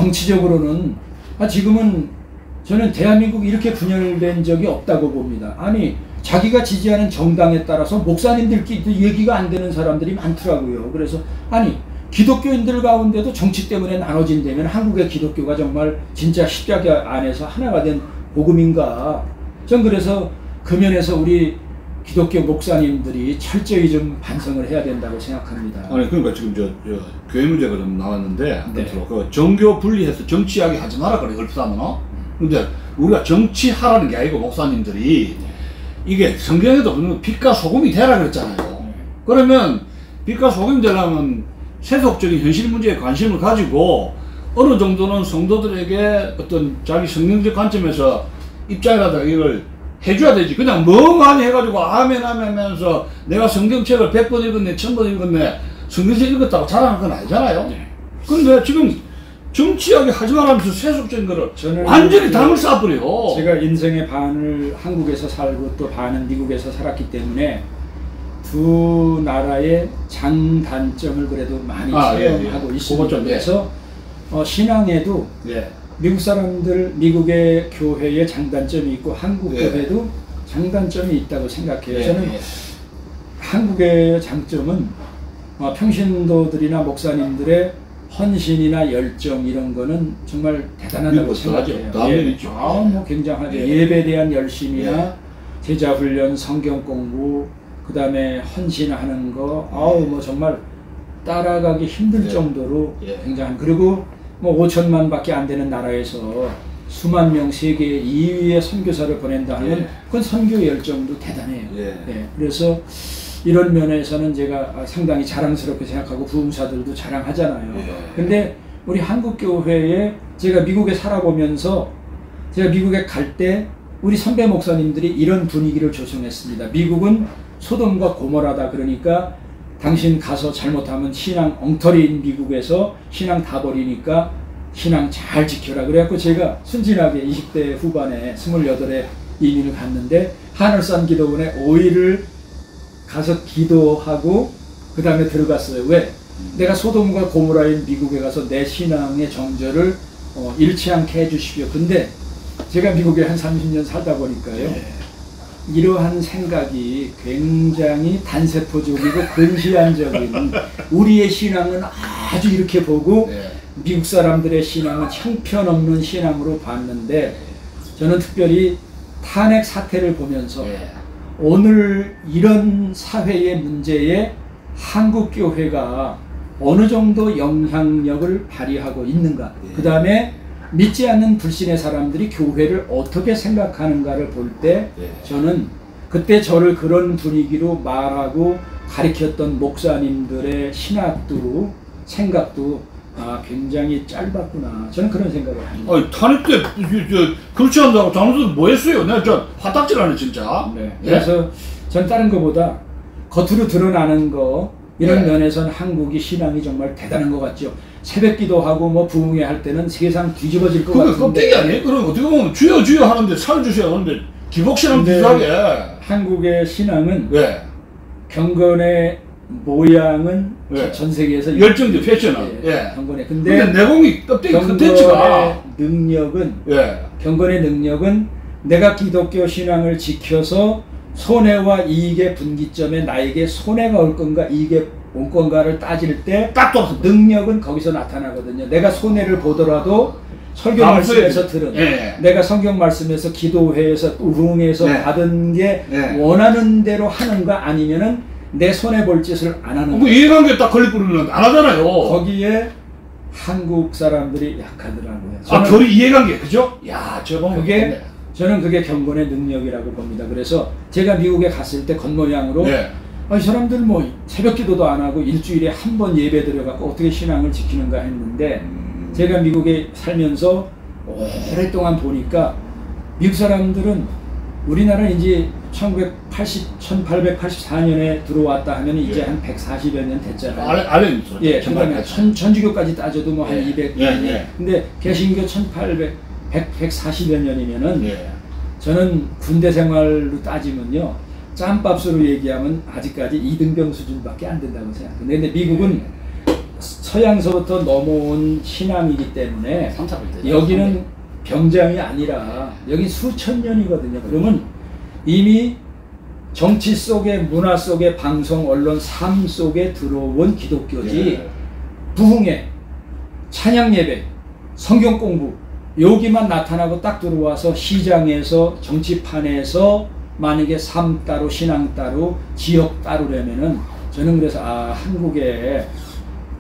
정치적으로는 지금은 저는 대한민국이 이렇게 분열된 적이 없다고 봅니다. 아니 자기가 지지하는 정당에 따라서 목사님들끼리 얘기가 안 되는 사람들이 많더라고요. 그래서 아니 기독교인들 가운데도 정치 때문에 나눠진다면 한국의 기독교가 정말 진짜 십자가 안에서 하나가 된 복음인가. 전 그래서 그 면에서 우리 기독교 목사님들이 철저히 좀 반성을 해야 된다고 생각합니다. 아니 그러니까 지금 저 교회 문제가 좀 나왔는데 네. 그 종교 분리해서 정치 이야기 하지 마라 그래 얼핏하면 근데 우리가 정치하라는 게 아니고 목사님들이 이게 성경에도 빛과 소금이 되라 그랬잖아요. 그러면 빛과 소금이 되려면 세속적인 현실 문제에 관심을 가지고 어느 정도는 성도들에게 어떤 자기 성경적 관점에서 입장이라든가 이걸 해줘야 되지. 그냥 멍하니 해가지고 아멘 하면서 내가 성경책을 100번 읽었네 1000번 읽었네 성경책 읽었다고 자랑할 건 아니잖아요. 근데 지금 정치 이야기 하지 말라면서 세속적인 거를 완전히 담을 쌓아버려. 제가 인생의 반을 한국에서 살고 또 반은 미국에서 살았기 때문에 두 나라의 장단점을 그래도 많이 체험하고 있습니다. 그래서 신앙에도 미국 사람들, 미국의 교회에 장단점이 있고 한국 교회도 장단점이 있다고 생각해요. 저는 한국의 장점은 평신도들이나 목사님들의 헌신이나 열정 이런 거는 정말 대단하다고 생각해요. 뭐 굉장하죠. 예배에 대한 열심이나 제자 훈련, 성경 공부, 그 다음에 헌신하는 거, 뭐 정말 따라가기 힘들 정도로 굉장한. 그리고 뭐 5천만 밖에 안 되는 나라에서 수만 명 세계 2위의 선교사를 보낸다 하면 그건 선교 열정도 대단해요. 그래서 이런 면에서는 제가 상당히 자랑스럽게 생각하고 부흥사들도 자랑하잖아요. 근데 우리 한국교회에 제가 미국에 살아보면서 제가 미국에 갈 때 우리 선배 목사님들이 이런 분위기를 조성했습니다. 미국은 소돔과 고모라다. 그러니까 당신 가서 잘못하면 신앙 엉터리인 미국에서 신앙 다 버리니까 신앙 잘 지켜라. 그래갖고 제가 순진하게 20대 후반에 28에 이민을 갔는데 하늘산 기도원에 5일을 가서 기도하고 그 다음에 들어갔어요. 왜? 내가 소돔과 고모라인 미국에 가서 내 신앙의 정절을 잃지 않게 해주십시오. 근데 제가 미국에 한 30년 살다 보니까요. 이러한 생각이 굉장히 단세포적이고 근시안적인 우리의 신앙은 아주 이렇게 보고 미국 사람들의 신앙은 형편없는 신앙으로 봤는데 저는 특별히 탄핵 사태를 보면서 오늘 이런 사회의 문제에 한국교회가 어느 정도 영향력을 발휘하고 있는가, 그 다음에 믿지 않는 불신의 사람들이 교회를 어떻게 생각하는가를 볼 때 저는 그때 저를 그런 분위기로 말하고 가르쳤던 목사님들의 신학도 생각도 굉장히 짧았구나. 저는 그런 생각을 합니다. 아니 탄핵 때 그렇지 않다고 장로들 뭐 했어요? 내가 저 화딱지라네 진짜. 그래서 전 다른 것보다 겉으로 드러나는 거 이런 면에서는 한국이 신앙이 정말 대단한 것 같죠. 새벽 기도하고 뭐 부흥회 할 때는 세상 뒤집어질 것 같은데. 그게 껍데기 아니에요? 그럼 어떻게 보면 주여 주여 하는데 살주셔야 하는데 기복신앙 비슷하게. 한국의 신앙은 경건의 모양은 전 세계에서 열정도 패셔널. 경건의. 근데 내공이 껍데기 컨텐츠가 경건의 능력은 내가 기독교 신앙을 지켜서 손해와 이익의 분기점에 나에게 손해가 올 건가 이익이 올 건가를 따질 때 딱 능력은 거기서 나타나거든요. 내가 손해를 보더라도 설교 말씀에서 들은 내가 성경 말씀에서 기도회에서 부흥회에서 받은 게 원하는 대로 하는가 아니면은 내 손해 볼 짓을 안 하는 거. 이해관계 딱 걸릴 뿌리는 안 하잖아요. 거기에 한국 사람들이 약하더라고요. 결이 이해관계 그죠? 야, 저거 저는 그게 경건의 능력이라고 봅니다. 그래서 제가 미국에 갔을 때 겉모양으로 이 사람들 뭐 새벽 기도도 안 하고 일주일에 한 번 예배 드려갖고 어떻게 신앙을 지키는가 했는데 제가 미국에 살면서 오랫동안 보니까 미국 사람들은 우리나라 이제 1884년에 들어왔다 하면 이제 한 140여 년 됐잖아요. 그다음에 천주교까지 따져도 뭐 한 200년. 근데 개신교 140여 년이면은 저는 군대 생활로 따지면요. 짬밥수로 얘기하면 아직까지 2등병 수준밖에 안 된다고 생각해요. 근데 미국은 서양서부터 넘어온 신앙이기 때문에 여기는 병장이 아니라 여기 수천 년이거든요. 그러면 이미 정치 속에, 문화 속에, 방송, 언론, 삶 속에 들어온 기독교지. 예. 부흥회, 찬양 예배, 성경 공부 여기만 나타나고 딱 들어와서 시장에서 정치판에서 만약에 삶 따로 신앙 따로 지역 따로라면은 저는 그래서 한국에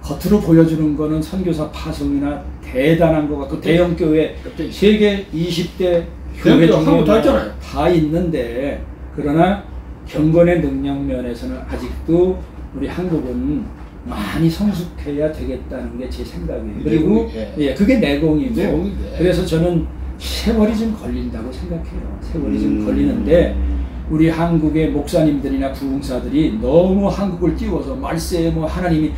겉으로 보여주는 거는 선교사 파송이나 대단한 것 같고 대형 교회 세계 20대 교회 중에 다 있는데 그러나 경건의 능력 면에서는 아직도 우리 한국은 많이 성숙해야 되겠다는 게 제 생각이에요. 그리고 예, 그게 내공이고 그래서 저는 세월이 좀 걸린다고 생각해요. 세월이 좀 걸리는데 우리 한국의 목사님들이나 부흥사들이 너무 한국을 띄워서 말세 뭐 하나님이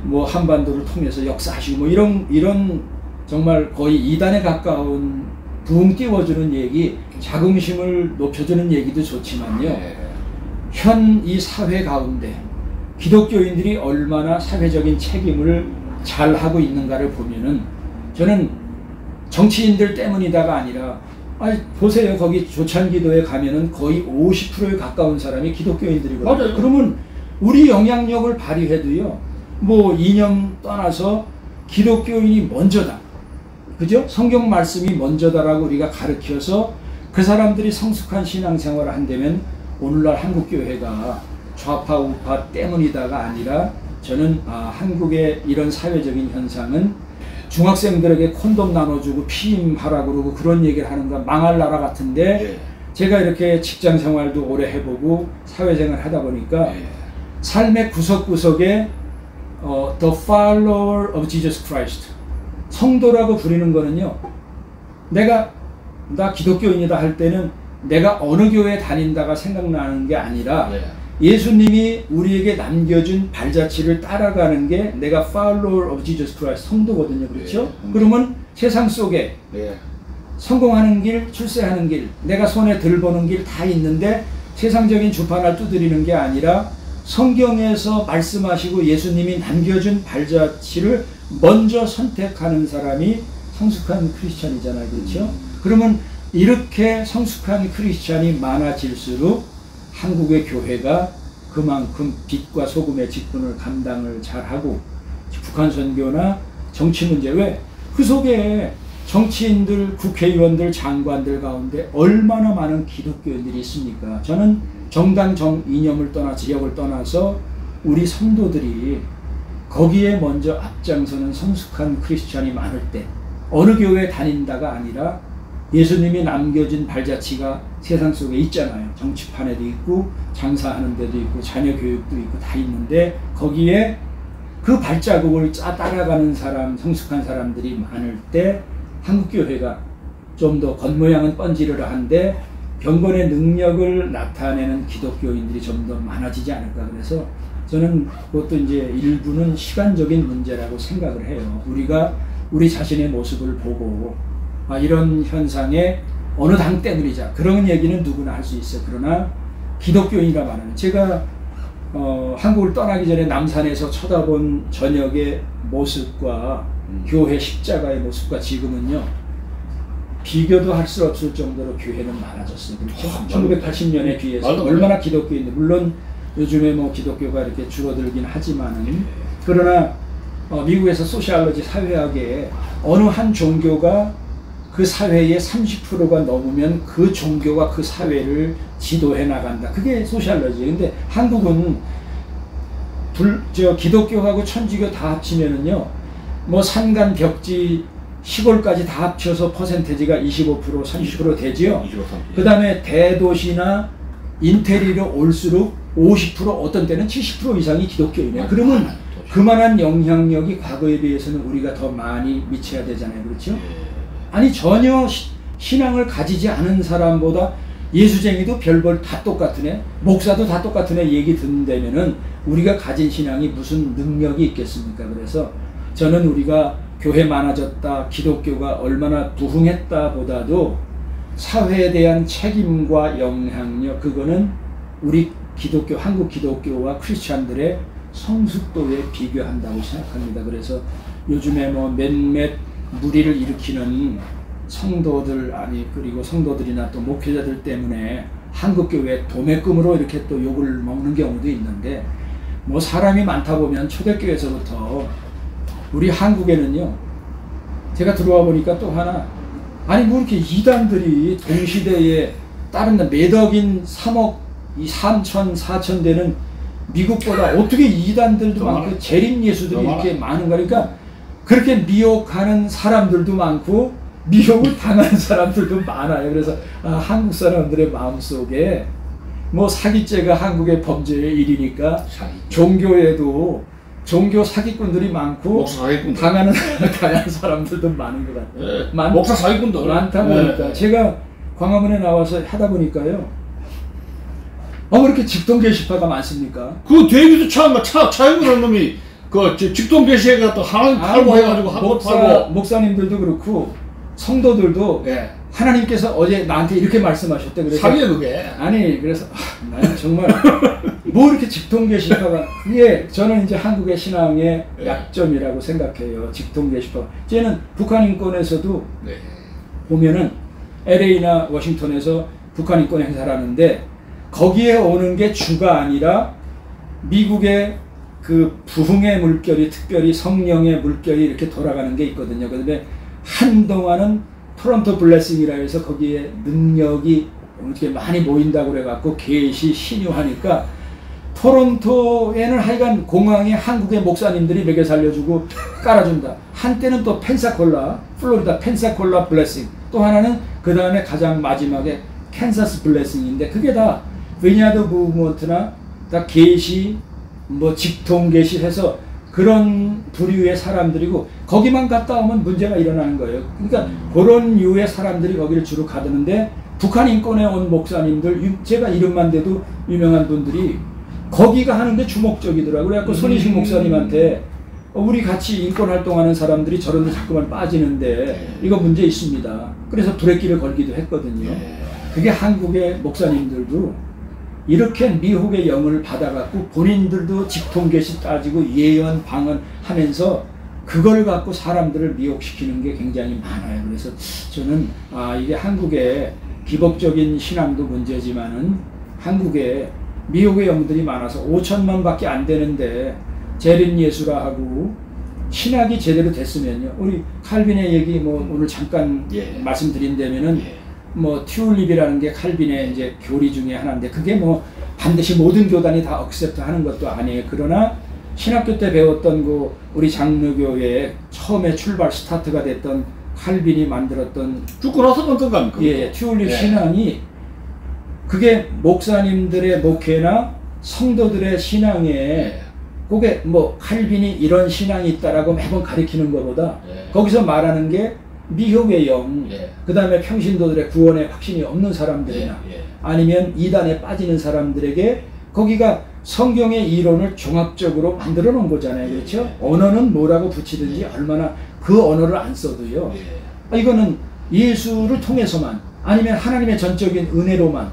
뭐 한반도를 통해서 역사하시고 뭐 이런 정말 거의 이단에 가까운 부흥 띄워주는 얘기, 자긍심을 높여주는 얘기도 좋지만요. 현 이 사회 가운데 기독교인들이 얼마나 사회적인 책임을 잘 하고 있는가를 보면은 저는 정치인들 때문이다가 아니라 보세요. 거기 조찬기도에 가면은 거의 50%에 가까운 사람이 기독교인들이거든요. 맞아요. 그러면 우리 영향력을 발휘해도요. 뭐 이념 떠나서 기독교인이 먼저다. 그죠? 성경 말씀이 먼저다라고 우리가 가르쳐서 그 사람들이 성숙한 신앙생활을 한다면 오늘날 한국교회가 좌파 우파 때문이다가 아니라 저는 한국의 이런 사회적인 현상은 중학생들에게 콘돔 나눠주고 피임하라고 그러고 그런 얘기를 하는 건 망할 나라 같은데 제가 이렇게 직장 생활도 오래 해보고 사회생활 하다 보니까 삶의 구석구석에 The follower of Jesus Christ 성도라고 부리는 거는요 나 기독교인이다 할 때는 내가 어느 교회에 다닌다가 생각나는 게 아니라 예수님이 우리에게 남겨준 발자취를 따라가는 게 내가 follower of Jesus Christ 성도거든요. 그렇죠? 그러면 세상 속에 성공하는 길, 출세하는 길, 내가 손에 들보는 길 다 있는데 세상적인 주판을 두드리는 게 아니라 성경에서 말씀하시고 예수님이 남겨준 발자취를 먼저 선택하는 사람이 성숙한 크리스찬이잖아요. 그렇죠? 그러면 이렇게 성숙한 크리스찬이 많아질수록 한국의 교회가 그만큼 빛과 소금의 직분을 감당을 잘하고 북한 선교나 정치 문제 왜 그 속에 정치인들, 국회의원들, 장관들 가운데 얼마나 많은 기독교인들이 있습니까? 저는 정당 이념을 떠나 지역을 떠나서 우리 성도들이 거기에 먼저 앞장서는 성숙한 크리스찬이 많을 때 어느 교회에 다닌다가 아니라 예수님이 남겨진 발자취가 세상 속에 있잖아요. 정치판에도 있고 장사하는 데도 있고 자녀 교육도 있고 다 있는데 거기에 그 발자국을 따라가는 사람, 성숙한 사람들이 많을 때 한국교회가 좀 더 겉모양은 뻔지르르한데 경건의 능력을 나타내는 기독교인들이 좀 더 많아지지 않을까. 그래서 저는 그것도 이제 일부는 시간적인 문제라고 생각을 해요. 우리가 우리 자신의 모습을 보고 이런 현상에 어느 당 때문이자 그런 얘기는 누구나 할 수 있어요. 그러나 기독교인이라 말하는 제가 한국을 떠나기 전에 남산에서 쳐다본 저녁의 모습과 교회 십자가의 모습과 지금은요 비교도 할 수 없을 정도로 교회는 많아졌어요. 그렇죠? 1980년에 비해서 얼마나 기독교인들 물론 요즘에 뭐 기독교가 이렇게 줄어들긴 하지만은 그러나 미국에서 소시알러지 사회학에 어느 한 종교가 그 사회의 30%가 넘으면 그 종교가 그 사회를 지도해 나간다. 그게 소시알러지예요. 근데 한국은 기독교하고 천주교 다 합치면은요, 뭐 산간 벽지 시골까지 다 합쳐서 퍼센테지가 25% 30% 되지요. 그 다음에 대도시나 인테리어로 올수록 50% 어떤 때는 70% 이상이 기독교이네요. 그러면 그만한 영향력이 과거에 비해서는 우리가 더 많이 미쳐야 되잖아요. 그렇죠? 아니 전혀 신앙을 가지지 않은 사람보다 예수쟁이도 별벌 다 똑같으네, 목사도 다 똑같으네 얘기 듣는다면은 우리가 가진 신앙이 무슨 능력이 있겠습니까? 그래서 저는 우리가 교회 많아졌다, 기독교가 얼마나 부흥했다 보다도 사회에 대한 책임과 영향력, 그거는 우리 기독교, 한국 기독교와 크리스찬들의 성숙도에 비교한다고 생각합니다. 그래서 요즘에 뭐 몇몇 무리를 일으키는 성도들 그리고 성도들이나 또 목회자들 때문에 한국교회 도매금으로 이렇게 또 욕을 먹는 경우도 있는데, 뭐 사람이 많다 보면 초대교회에서부터 우리 한국에는요, 제가 들어와 보니까 또 하나, 아니 뭐 이렇게 이단들이 동시대에 다른 몇 억인 3억 3천 4천 되는 미국보다 어떻게 이단들도 많고 재림 예수들이 이렇게 많은가. 그러니까 그렇게 미혹하는 사람들도 많고 미혹을 당하는 사람들도 많아요. 그래서 한국 사람들의 마음속에 뭐 사기죄가 한국의 범죄의 일이니까 종교에도 종교 사기꾼들이 많고 당하는 사람들도 많은 것 같아요. 네. 목사 사기꾼도 많다 보니까. 네. 제가 광화문에 나와서 하다 보니까요, 왜 이렇게 직통 게시파가 많습니까? 그 데이비드 차영이라는 놈이 그 직통 게시에 갖다 하나님 팔고 해가지고 한국 팔고. 목사님들도 그렇고 성도들도 네. 하나님께서 어제 나한테 이렇게 말씀하셨대. 그래서 사기야 그게. 아니 그래서 나는 정말 뭐 이렇게 직통 게시파가, 이게 저는 이제 한국의 신앙의 약점이라고 생각해요. 직통 게시파. 쟤는 북한 인권에서도 보면은 LA나 워싱턴에서 북한 인권 행사를 하는데 거기에 오는 게 주가 아니라 미국의 그 부흥의 물결이, 특별히 성령의 물결이 이렇게 돌아가는 게 있거든요. 그런데 한동안은 토론토 블레싱이라 해서 거기에 능력이 이렇게 많이 모인다고 그래갖고 계시 신유하니까 토론토에는 하여간 공항에 한국의 목사님들이 먹여 살려주고 깔아준다. 한때는 또 펜사콜라, 플로리다 펜사콜라 블레싱, 또 하나는 그 다음에 가장 마지막에 캔사스 블레싱인데, 그게 다 비냐드 무브먼트나 다 계시, 뭐 직통 계시해서 그런 부류의 사람들이고, 거기만 갔다 오면 문제가 일어나는 거예요. 그러니까 그런 류의 사람들이 거기를 주로 가드는데, 북한 인권에 온 목사님들, 제가 이름만 대도 유명한 분들이 거기가 하는 게 주목적이더라고요. 그래갖고 손희식 목사님한테 우리 같이 인권 활동하는 사람들이 저런 데 자꾸만 빠지는데 이거 문제 있습니다. 그래서 브레이크를 걸기도 했거든요. 그게 한국의 목사님들도 이렇게 미혹의 영을 받아갖고 본인들도 직통계시 따지고 예언 방언 하면서 그걸 갖고 사람들을 미혹시키는 게 굉장히 많아요. 그래서 저는 이게 한국의 기복적인 신앙도 문제지만은 한국에 미혹의 영들이 많아서 5천만 밖에 안 되는데 재림 예수라 하고 신학이 제대로 됐으면요. 우리 칼빈의 얘기 뭐 오늘 잠깐 말씀드린다면은 뭐 튤립이라는 게 칼빈의 이제 교리 중에 하나인데, 그게 뭐 반드시 모든 교단이 다 억셉트 하는 것도 아니에요. 그러나 신학교 때 배웠던 그 우리 장로교의 처음에 출발 스타트가 됐던 칼빈이 만들었던 죽고 나서 만든 거 아닙니까? 튤립 신앙이, 그게 목사님들의 목회나 성도들의 신앙에 그게 뭐 칼빈이 이런 신앙이 있다라고 매번 가리키는 것보다 거기서 말하는 게 미혹의 영, 그 다음에 평신도들의 구원의 확신이 없는 사람들이나 아니면 이단에 빠지는 사람들에게 거기가 성경의 이론을 종합적으로 만들어 놓은 거잖아요. 그렇죠? 언어는 뭐라고 붙이든지 얼마나 그 언어를 안 써도요. 이거는 예수를 통해서만 아니면 하나님의 전적인 은혜로만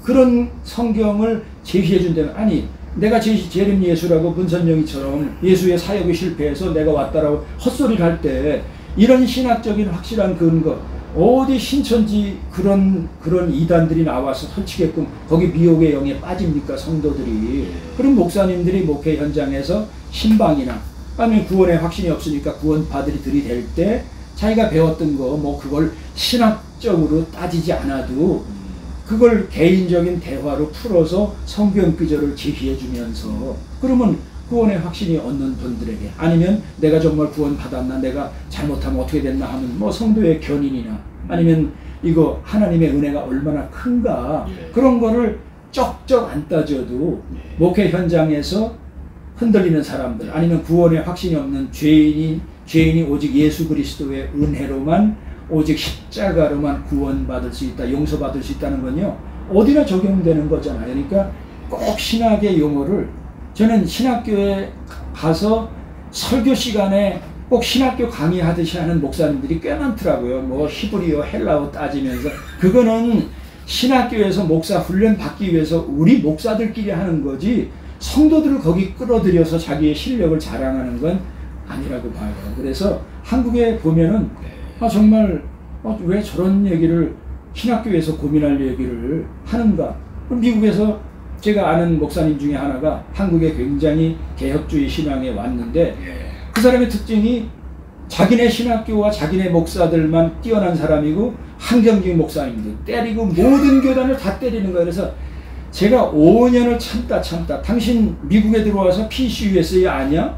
그런 성경을 제시해 준다면, 아니 내가 재림 예수라고 문선영이처럼 예수의 사역이 실패해서 내가 왔다라고 헛소리를 할 때 이런 신학적인 확실한 근거, 어디 신천지 그런 이단들이 나와서 설치게끔 거기 미혹의 영에 빠집니까 성도들이? 그럼 목사님들이 목회 현장에서 신방이나 아니면 구원의 확신이 없으니까 구원파들이 들이댈 때 자기가 배웠던 거 뭐 그걸 신학적으로 따지지 않아도 그걸 개인적인 대화로 풀어서 성경 구절을 제시해 주면서, 그러면 구원의 확신이 얻는 분들에게, 아니면 내가 정말 구원 받았나, 내가 잘못하면 어떻게 됐나 하면 뭐 성도의 견인이나 아니면 이거 하나님의 은혜가 얼마나 큰가, 그런 거를 쩍쩍 안 따져도 목회 현장에서 흔들리는 사람들, 아니면 구원의 확신이 없는 죄인이 오직 예수 그리스도의 은혜로만, 오직 십자가로만 구원받을 수 있다, 용서받을 수 있다는 건요 어디나 적용되는 거잖아요. 그러니까 꼭 신학의 용어를, 저는 신학교에 가서 설교 시간에 꼭 신학교 강의하듯이 하는 목사님들이 꽤 많더라고요. 뭐 히브리어, 헬라어 따지면서. 그거는 신학교에서 목사 훈련 받기 위해서 우리 목사들끼리 하는 거지, 성도들을 거기 끌어들여서 자기의 실력을 자랑하는 건 아니라고 봐요. 그래서 한국에 보면은 정말 왜 저런 얘기를 신학교에서 고민할 얘기를 하는가. 미국에서 제가 아는 목사님 중에 하나가 한국에 굉장히 개혁주의 신앙에 왔는데 그 사람의 특징이 자기네 신학교와 자기네 목사들만 뛰어난 사람이고 한경직 목사님들 때리고 모든 교단을 다 때리는 거예요. 그래서 제가 5년을 참다 당신 미국에 들어와서 PCUSA 아니야?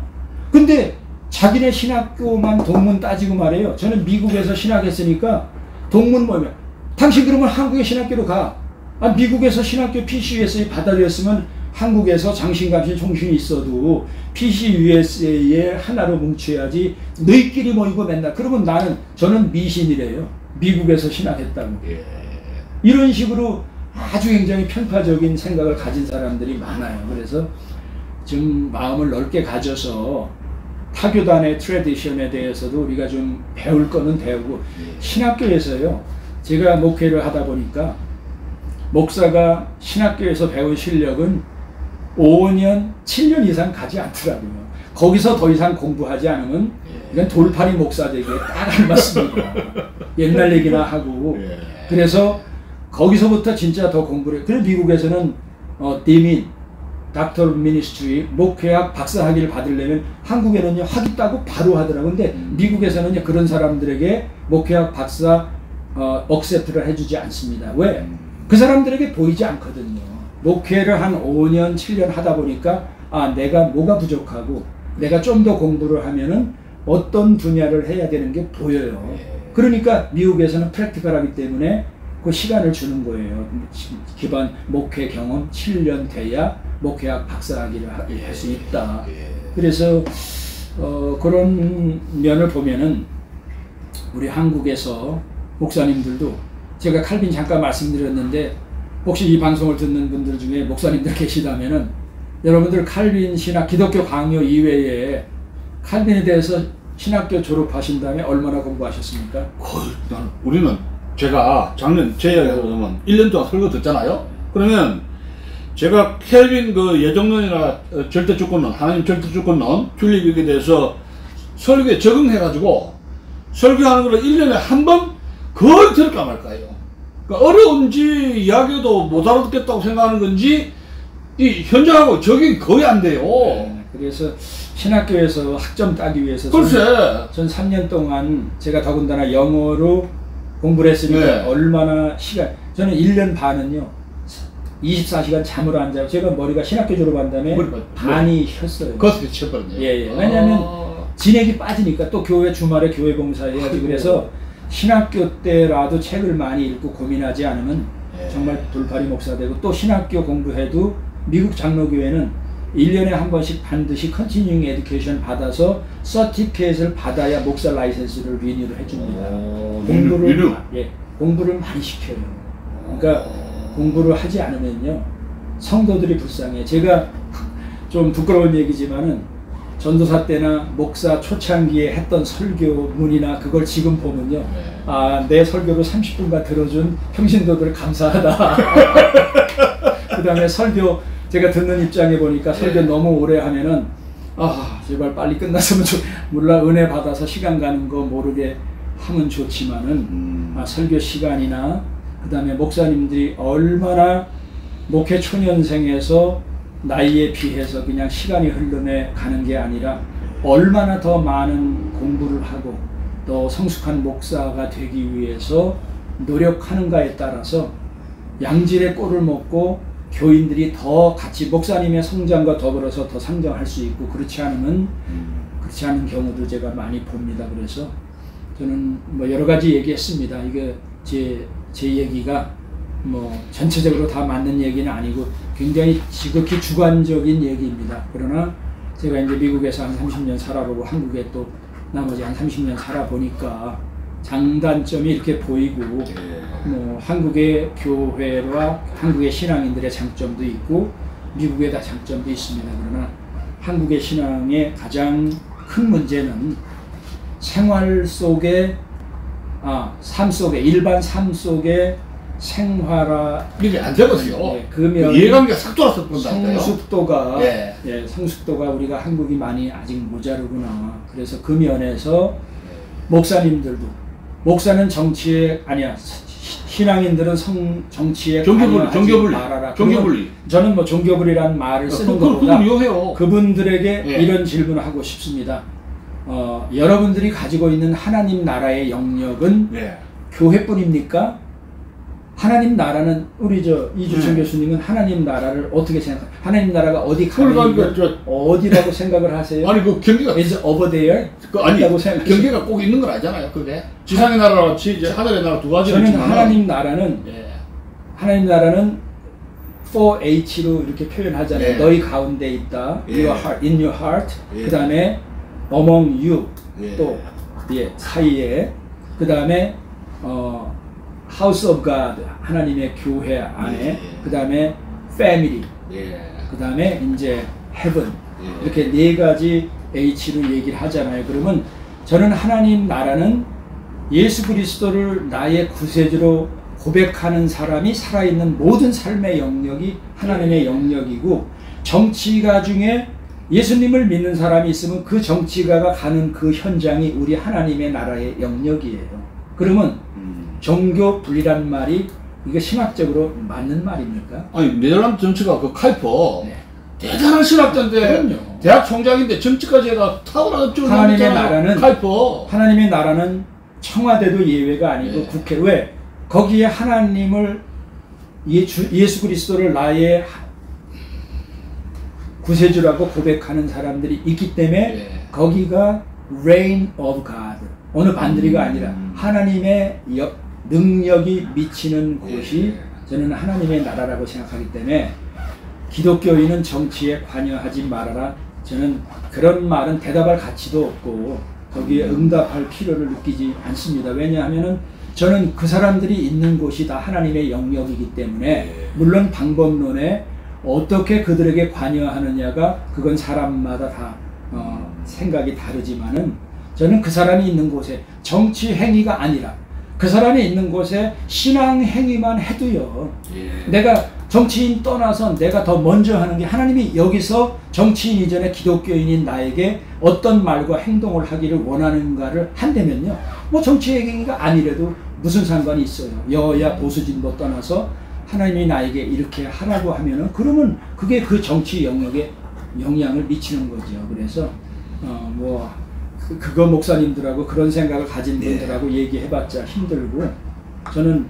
근데 자기네 신학교만 동문 따지고 말해요. 저는 미국에서 신학했으니까 동문 뭐면 당신 그러면 한국의 신학교로 가. 미국에서 신학교 PCUSA 받아들였으면 한국에서 장신감신 총신이 있어도 PCUSA에 하나로 뭉쳐야지 너희끼리 모이고 맨날 그러면 저는 미신이래요. 미국에서 신학했다고. 이런 식으로 아주 굉장히 편파적인 생각을 가진 사람들이 많아요. 그래서 좀 마음을 넓게 가져서 타교단의 트래디션에 대해서도 우리가 좀 배울 거는 배우고 신학교에서요. 제가 목회를 하다 보니까 목사가 신학교에서 배운 실력은 5년, 7년 이상 가지 않더라고요. 거기서 더 이상 공부하지 않으면 이건 돌팔이 목사 되기에 딱 알맞습니다. 옛날 얘기나 하고. 그래서 거기서부터 진짜 더 공부를 해요. 그래서 미국에서는 디민, 닥터 미니스트리, 목회학 박사학위를 받으려면 한국에는요 학위 따고 바로 하더라고요. 근데 미국에서는요 그런 사람들에게 목회학 박사 억셉트를 해주지 않습니다. 왜? 그 사람들에게 보이지 않거든요. 목회를 한 5년, 7년 하다 보니까 내가 뭐가 부족하고 내가 좀 더 공부를 하면은 어떤 분야를 해야 되는 게 보여요. 그러니까 미국에서는 프랙티컬하기 때문에 그 시간을 주는 거예요. 기반 목회 경험 7년 돼야 목회학 박사학위를 할 수 있다. 그래서 그런 면을 보면은 우리 한국에서 목사님들도 제가 칼빈 잠깐 말씀드렸는데 혹시 이 방송을 듣는 분들 중에 목사님들 계시다면은 여러분들 칼빈 신학 기독교 강요 이외에 칼빈에 대해서 신학교 졸업하신 다음에 얼마나 공부하셨습니까? 우리는 제가 작년 제 이야기로 보면 1년 동안 설교 듣잖아요. 그러면 제가 켈빈 그 예정론이나 절대주권론, 하나님 절대주권론, 튤립에 대해서 설교에 적응해가지고 설교하는 걸 1년에 한 번 거의 들을까 말까요. 그러니까 어려운지 이야기도 못 알아듣겠다고 생각하는 건지 이 현장하고 적응이 거의 안 돼요. 그래서 신학교에서 학점 따기 위해서 글쎄. 전 3년 동안 제가 더군다나 영어로 공부를 했으니까 얼마나 시간 저는 1년 반은요 24시간 잠을 안 자고 제가 머리가 신학교 졸업한 다음에 반이 혔어요. 그것도 쳐버렸네요. 왜냐하면 진액이 빠지니까 또 교회 주말에 교회 봉사해야지. 그래서 신학교 때라도 책을 많이 읽고 고민하지 않으면 정말 돌팔이 목사 되고 또 신학교 공부해도 미국 장로교회는 1년에 한 번씩 반드시 컨티뉴잉 에듀케이션 받아서 서티피케이트를 받아야 목사 라이센스를 리뉴를 해줍니다. 공부를 많이 시켜요. 그러니까 공부를 하지 않으면요 성도들이 불쌍해. 제가 좀 부끄러운 얘기지만은 전도사 때나 목사 초창기에 했던 설교문이나 그걸 지금 보면요 내 설교를 30분간 들어준 평신도들 감사하다. 그 다음에 설교 제가 듣는 입장에 보니까 설교 너무 오래 하면은 제발 빨리 끝났으면 물론 은혜 받아서 시간 가는 거 모르게 하면 좋지만은 설교 시간이나 그 다음에 목사님들이 얼마나 목회 초년생에서 나이에 비해서 그냥 시간이 흘러내 가는 게 아니라 얼마나 더 많은 공부를 하고 또 성숙한 목사가 되기 위해서 노력하는가에 따라서 양질의 꼴을 먹고 교인들이 더 같이 목사님의 성장과 더불어서 더 성장할 수 있고 그렇지 않은 경우도 제가 많이 봅니다. 그래서 저는 뭐 여러 가지 얘기했습니다. 이게 제 얘기가 뭐 전체적으로 다 맞는 얘기는 아니고 굉장히 지극히 주관적인 얘기입니다. 그러나 제가 이제 미국에서 한 30년 살아보고 한국에 또 나머지 한 30년 살아보니까 장단점이 이렇게 보이고 뭐 한국의 교회와 한국의 신앙인들의 장점도 있고 미국의 다 장점도 있습니다. 그러나 한국의 신앙의 가장 큰 문제는 생활 속에 삶 속에 일반 삶 속에 생활화 이게 안 되거든요. 그 이해관계가 싹 돌아서 그런다니까요. 성숙도가 성숙도가 우리가 한국이 많이 아직 모자르구나. 그래서 그 면에서 목사님들도 목사는 정치에 아니야. 신앙인들은 정치에 종교분리 말하라. 종교분리. 저는 뭐 종교분리라는 말을 쓰는 것보다 그분들에게 예. 이런 질문을 하고 싶습니다. 여러분들이 가지고 있는 하나님 나라의 영역은 예. 교회뿐입니까? 하나님 나라는 우리 이주천 교수님은 하나님 나라를 어떻게 생각해요? 하나님 나라가 어디 가면 어디라고 생각을 하세요? 아니 그 경계가 is over there? 아니 경계가 꼭 있는 건 아니잖아요. 그게 지상의 나라와 이제 하늘의 나라 두 가지를 저는 하나님 나라는 하나님 나라는 4H로 이렇게 표현하잖아요. 너희 가운데 있다. Your heart, in your heart. 그 다음에 among you. 또 사이에. 그 다음에 House of God, 하나님의 교회 안에, 그 다음에 Family, 그 다음에 이제 Heaven, 이렇게 네 가지 H로 얘기를 하잖아요. 그러면 저는 하나님 나라는 예수 그리스도를 나의 구세주로 고백하는 사람이 살아있는 모든 삶의 영역이 하나님의 영역이고, 정치가 중에 예수님을 믿는 사람이 있으면 그 정치가가 가는 그 현장이 우리 하나님의 나라의 영역이에요. 그러면 종교 분리란 말이 이게 신학적으로 맞는 말입니까? 아니 네덜란드 정치가 그 칼퍼 대단한 신학자인데 그럼요. 대학 총장인데 정치까지 해가 탁월한 하나님의 나라는 칼퍼. 하나님의 나라는 청와대도 예외가 아니고 국회 왜 거기에 하나님을 예수 그리스도를 나의 구세주라고 고백하는 사람들이 있기 때문에 거기가 reign of God 어느 반들이가 아니라 하나님의 능력이 미치는 곳이 저는 하나님의 나라라고 생각하기 때문에 기독교인은 정치에 관여하지 말아라. 저는 그런 말은 대답할 가치도 없고 거기에 응답할 필요를 느끼지 않습니다. 왜냐하면 저는 그 사람들이 있는 곳이 다 하나님의 영역이기 때문에 물론 방법론에 어떻게 그들에게 관여하느냐가 그건 사람마다 다 생각이 다르지만은 저는 그 사람이 있는 곳에 정치 행위가 아니라 그 사람이 있는 곳에 신앙 행위만 해도요. 내가 정치인 떠나서 내가 더 먼저 하는 게 하나님이 여기서 정치인 이전에 기독교인인 나에게 어떤 말과 행동을 하기를 원하는가를 한다면요. 뭐 정치 행위가 아니래도 무슨 상관이 있어요. 여야 보수 진보 떠나서 하나님이 나에게 이렇게 하라고 하면은 그러면 그게 그 정치 영역에 영향을 미치는 거죠. 그래서 그거 목사님들하고 그런 생각을 가진 분들하고 얘기해봤자 힘들고 저는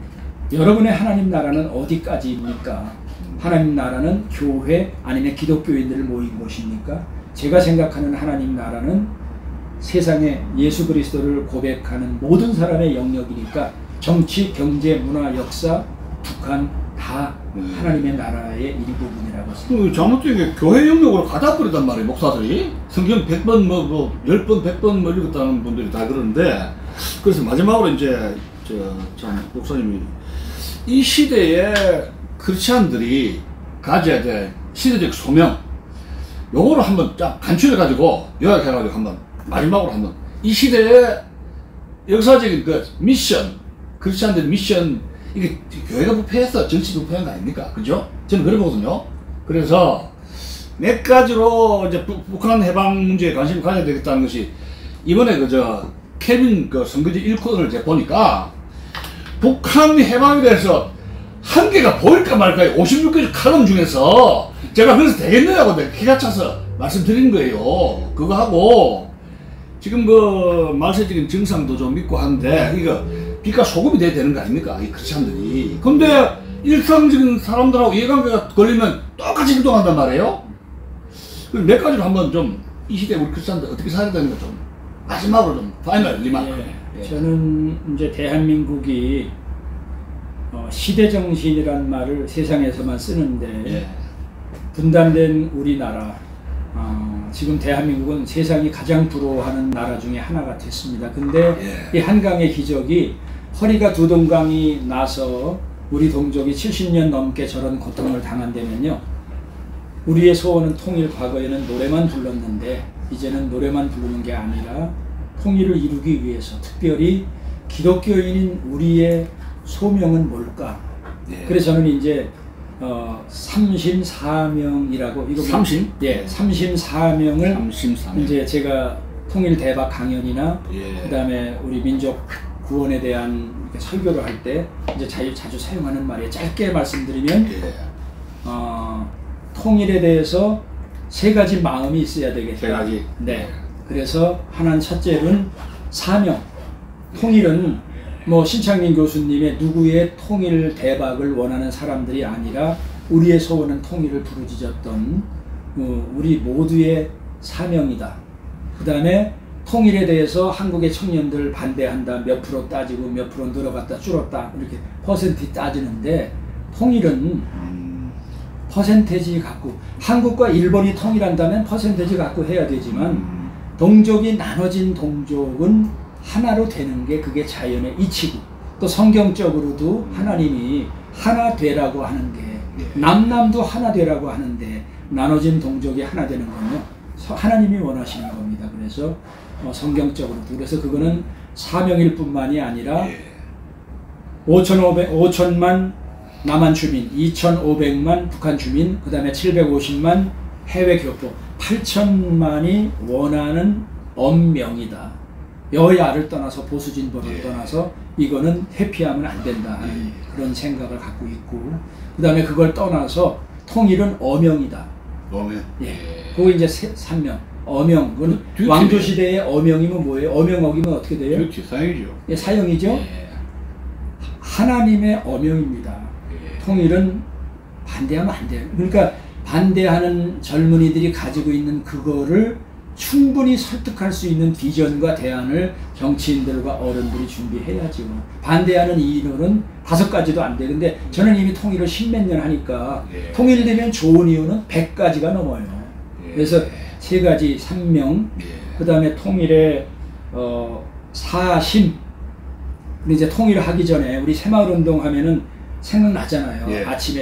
여러분의 하나님 나라는 어디까지입니까? 하나님 나라는 교회 아니면 기독교인들을 모인 곳입니까? 제가 생각하는 하나님 나라는 세상에 예수 그리스도를 고백하는 모든 사람의 영역이니까 정치, 경제, 문화, 역사, 북한 다 하나님의 나라의 일부분이라고 생각합니다. 잘못된 교회 영역으로 가다 버리단 말이에요. 목사들이 성경 100번 10번 100번 읽었다는 분들이 다 그러는데 그래서 마지막으로 이제 참 목사님이 이 시대에 크리스찬들이 가져야 될 시대적 소명 요거를 한번 쫙 간추려 가지고 요약해가지고 한번 마지막으로 한번 이 시대의 역사적인 그 미션 크리스찬들의 미션 이게 교회가 부패해서 정치 부패한 거 아닙니까? 그죠? 저는 그래 보거든요. 그래서 몇 가지로 이제 북한 해방 문제에 관심을 가져야 되겠다는 것이 이번에 케빈 선거지 1코를 제가 보니까 북한 해방에 대해서 한계가 보일까 말까 56개 칼럼 중에서 제가 그래서 되겠느냐고 내가 기가 차서 말씀드린 거예요. 그거 하고 지금 말세적인 정상도 좀 있고 한데 이거 빛과 소금이 돼야 되는 거 아닙니까? 이 크리스찬들이. 근데 일상적인 사람들하고 이해관계가 걸리면 똑같이 행동한단 말이에요. 몇 가지로 한번 좀 이 시대 우리 크리스찬들 어떻게 살아야 되는 거 좀 마지막으로 좀 파이널 리마크. 저는 이제 대한민국이 시대정신이란 말을 세상에서만 쓰는데 분단된 우리나라 지금 대한민국은 세상이 가장 부러워하는 나라 중에 하나가 됐습니다. 근데 이 한강의 기적이 허리가 두 동강이 나서 우리 동족이 70년 넘게 저런 고통을 당한다면요. 우리의 소원은 통일. 과거에는 노래만 불렀는데 이제는 노래만 부르는 게 아니라 통일을 이루기 위해서 특별히 기독교인인 우리의 소명은 뭘까? 예. 그래서 저는 이제 삼심사명이라고 이거 삼심? 예, 삼심사명을 삼심사명. 이제 제가 통일대박 강연이나 예. 그다음에 우리 민족 구원에 대한 이렇게 설교를 할 때 이제 자주 사용하는 말이에요. 짧게 말씀드리면 예. 통일에 대해서 세 가지 마음이 있어야 되겠다. 세 가지. 네. 그래서 하나는 첫째는 사명. 통일은 뭐 신창민 교수님의 누구의 통일 대박을 원하는 사람들이 아니라 우리의 소원은 통일을 부르짖었던 우리 모두의 사명이다. 그 다음에 통일에 대해서 한국의 청년들 반대한다. 몇 프로 따지고 몇 프로 늘어갔다 줄었다 이렇게 퍼센트 따지는데 통일은 퍼센테지 갖고 한국과 일본이 통일한다면 퍼센테지 갖고 해야 되지만 동족이 나눠진 동족은 하나로 되는 게 그게 자연의 이치고 또 성경적으로도 하나님이 하나 되라고 하는 게 남남도 하나 되라고 하는데 나눠진 동족이 하나 되는 건요 하나님이 원하시는 겁니다. 그래서 성경적으로도 그래서 그거는 사명일 뿐만이 아니라 5천만 남한 주민, 2,500만 북한 주민, 그 다음에 750만 해외 교포, 8천만이 원하는 엄명이다. 여야를 떠나서 보수진보를 떠나서 이거는 회피하면 안 된다 하는 그런 생각을 갖고 있고 그 다음에 그걸 떠나서 통일은 어명이다. 어명. 예. 그거 이제 삼명. 어명. 그건 왕조 시대의 어명이면 뭐예요? 어명 어기면 어떻게 돼요? 듀티 사형이죠. 예, 사형이죠. 예. 하나님의 어명입니다. 예. 통일은 반대하면 안 돼요. 그러니까 반대하는 젊은이들이 가지고 있는 그거를 충분히 설득할 수 있는 비전과 대안을 정치인들과 어른들이 준비해야죠. 반대하는 이유는 5가지도 안 돼. 근데 저는 이미 통일을 10몇 년 하니까 예. 통일되면 좋은 이유는 100가지가 넘어요. 예. 그래서 3가지 삼명, 예. 그 다음에 통일의 사심. 근데 이제 통일을 하기 전에 우리 새마을운동 하면은 생각나잖아요. 예. 아침에